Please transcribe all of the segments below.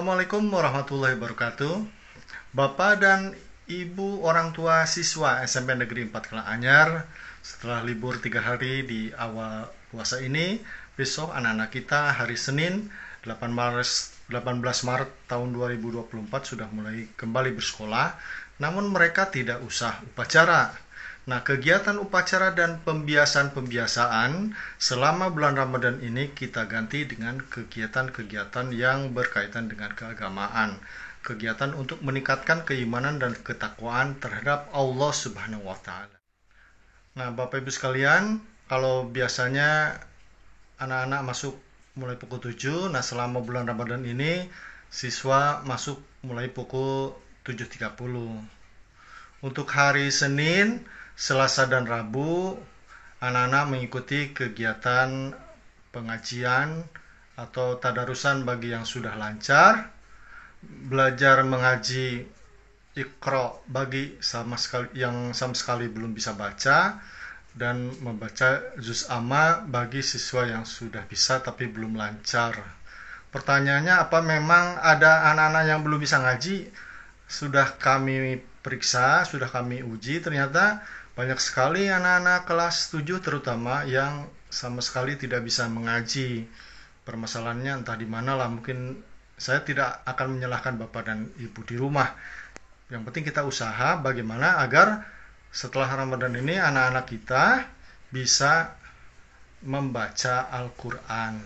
Assalamualaikum warahmatullahi wabarakatuh. Bapak dan Ibu orang tua siswa SMP Negeri 4 Karanganyar, setelah libur 3 hari di awal puasa ini, besok anak-anak kita hari Senin 18 Maret tahun 2024 sudah mulai kembali bersekolah, namun mereka tidak usah upacara. Nah, kegiatan upacara dan pembiasaan-pembiasaan selama bulan Ramadan ini kita ganti dengan kegiatan-kegiatan yang berkaitan dengan keagamaan. Kegiatan untuk meningkatkan keimanan dan ketakwaan terhadap Allah Subhanahu wa taala. Nah, Bapak Ibu sekalian, kalau biasanya anak-anak masuk mulai pukul 7, nah selama bulan Ramadan ini siswa masuk mulai pukul 7.30. Untuk hari Senin, Selasa dan Rabu, anak-anak mengikuti kegiatan pengajian atau tadarusan bagi yang sudah lancar, belajar mengaji Iqra bagi yang sama sekali belum bisa baca, dan membaca juz amma bagi siswa yang sudah bisa tapi belum lancar. Pertanyaannya, apa memang ada anak-anak yang belum bisa ngaji? Sudah kami periksa, sudah kami uji, ternyata banyak sekali anak-anak kelas 7 terutama yang sama sekali tidak bisa mengaji. Permasalahannya entah di mana lah, mungkin saya tidak akan menyalahkan Bapak dan Ibu di rumah. Yang penting kita usaha bagaimana agar setelah Ramadan ini anak-anak kita bisa membaca Al-Quran.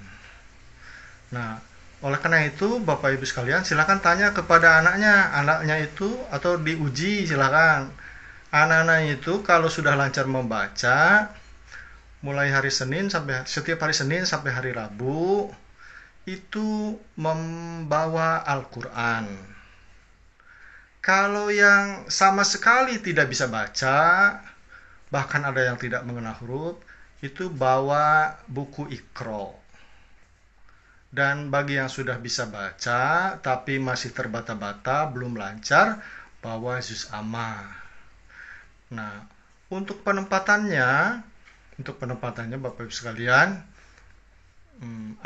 Nah, oleh karena itu Bapak Ibu sekalian silakan tanya kepada anaknya itu, atau diuji silakan. Anak-anak itu kalau sudah lancar membaca, mulai hari Senin sampai setiap hari Senin sampai hari Rabu itu membawa Al-Quran. Kalau yang sama sekali tidak bisa baca, bahkan ada yang tidak mengenal huruf, itu bawa buku Iqra. Dan bagi yang sudah bisa baca tapi masih terbata-bata, belum lancar, bawa juz amma. Nah, untuk penempatannya Bapak Ibu sekalian,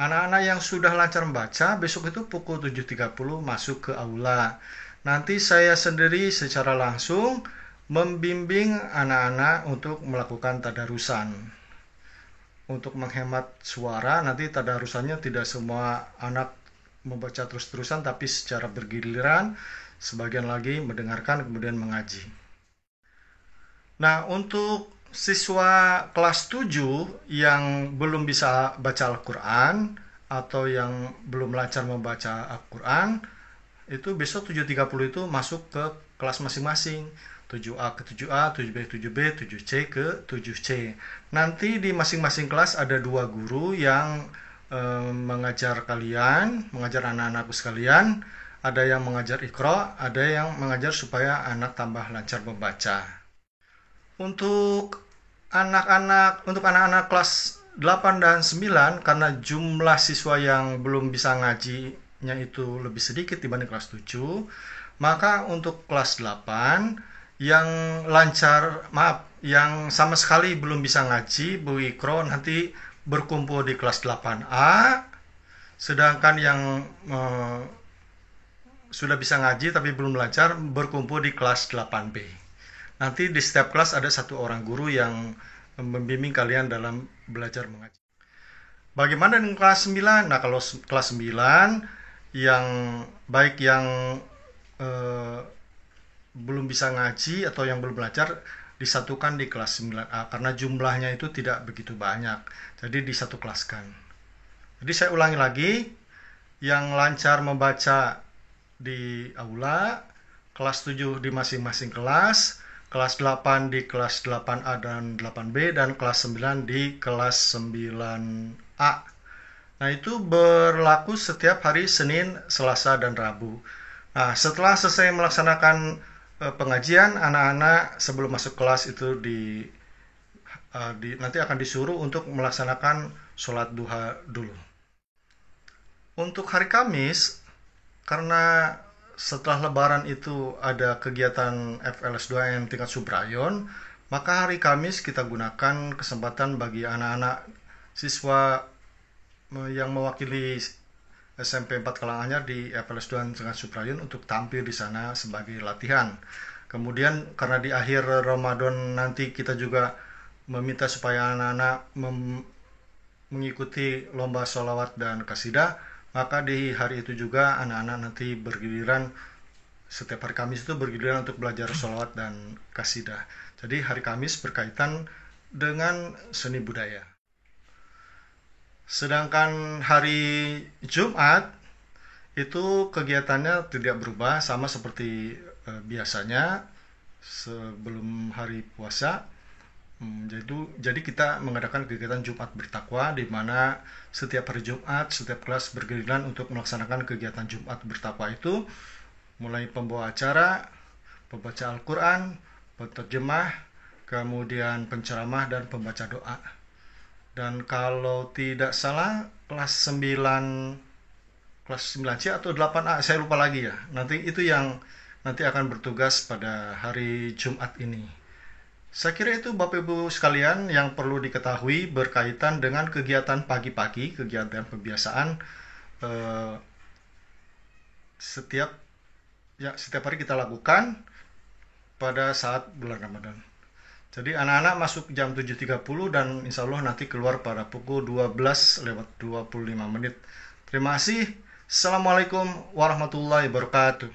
anak-anak yang sudah lancar membaca besok itu pukul 7.30 masuk ke aula. Nanti saya sendiri secara langsung membimbing anak-anak untuk melakukan tadarusan. Untuk menghemat suara, nanti tadarusannya tidak semua anak membaca terus-terusan tapi secara bergiliran, sebagian lagi mendengarkan kemudian mengaji. Nah, untuk siswa kelas 7 yang belum bisa baca Al-Quran atau yang belum lancar membaca Al-Quran, itu besok 7.30 itu masuk ke kelas masing-masing. 7A ke 7A, 7B ke 7B, 7C ke 7C. Nanti di masing-masing kelas ada 2 guru yang mengajar anak-anakku sekalian. Ada yang mengajar Iqra, ada yang mengajar supaya anak tambah lancar membaca. Untuk anak-anak kelas 8 dan 9, karena jumlah siswa yang belum bisa ngajinya itu lebih sedikit dibanding kelas 7, maka untuk kelas 8 yang yang sama sekali belum bisa ngaji Bu Iqra nanti berkumpul di kelas 8A, sedangkan yang sudah bisa ngaji tapi belum lancar berkumpul di kelas 8B. Nanti di setiap kelas ada 1 orang guru yang membimbing kalian dalam belajar mengaji. Bagaimana dengan kelas 9? Nah, kalau kelas 9 yang baik yang belum bisa ngaji atau yang belum belajar disatukan di kelas 9A karena jumlahnya itu tidak begitu banyak. Jadi disatu kelaskan. Jadi saya ulangi lagi, yang lancar membaca di aula, kelas 7 di masing-masing kelas 8 di kelas 8A dan 8B, dan kelas 9 di kelas 9A. Nah, itu berlaku setiap hari Senin, Selasa, dan Rabu. Nah, setelah selesai melaksanakan pengajian, anak-anak sebelum masuk kelas itu nanti akan disuruh untuk melaksanakan sholat duha dulu. Untuk hari Kamis, karena setelah Lebaran itu ada kegiatan FLS2M tingkat subrayon, maka hari Kamis kita gunakan kesempatan bagi anak-anak siswa yang mewakili SMP 4 Karanganyar di FLS 2 dengan Suprayun untuk tampil di sana sebagai latihan. Kemudian karena di akhir Ramadan nanti kita juga meminta supaya anak-anak mengikuti lomba sholawat dan kasidah, maka di hari itu juga anak-anak nanti bergiliran, setiap hari Kamis itu bergiliran untuk belajar sholawat dan kasidah. Jadi hari Kamis berkaitan dengan seni budaya. Sedangkan hari Jumat itu kegiatannya tidak berubah, sama seperti biasanya sebelum hari puasa. Jadi kita mengadakan kegiatan Jumat bertakwa, di mana setiap hari Jumat setiap kelas bergiliran untuk melaksanakan kegiatan Jumat bertakwa itu, mulai pembawa acara, pembaca Al-Quran, penterjemah, kemudian penceramah dan pembaca doa. Dan kalau tidak salah kelas 9C atau 8A, saya lupa lagi ya. Nanti itu yang nanti akan bertugas pada hari Jumat ini. Saya kira itu Bapak Ibu sekalian yang perlu diketahui berkaitan dengan kegiatan pagi-pagi, kegiatan pembiasaan setiap hari kita lakukan pada saat bulan Ramadan. Jadi anak-anak masuk jam 7.30 dan insya Allah nanti keluar pada pukul 12:25. Terima kasih. Assalamualaikum warahmatullahi wabarakatuh.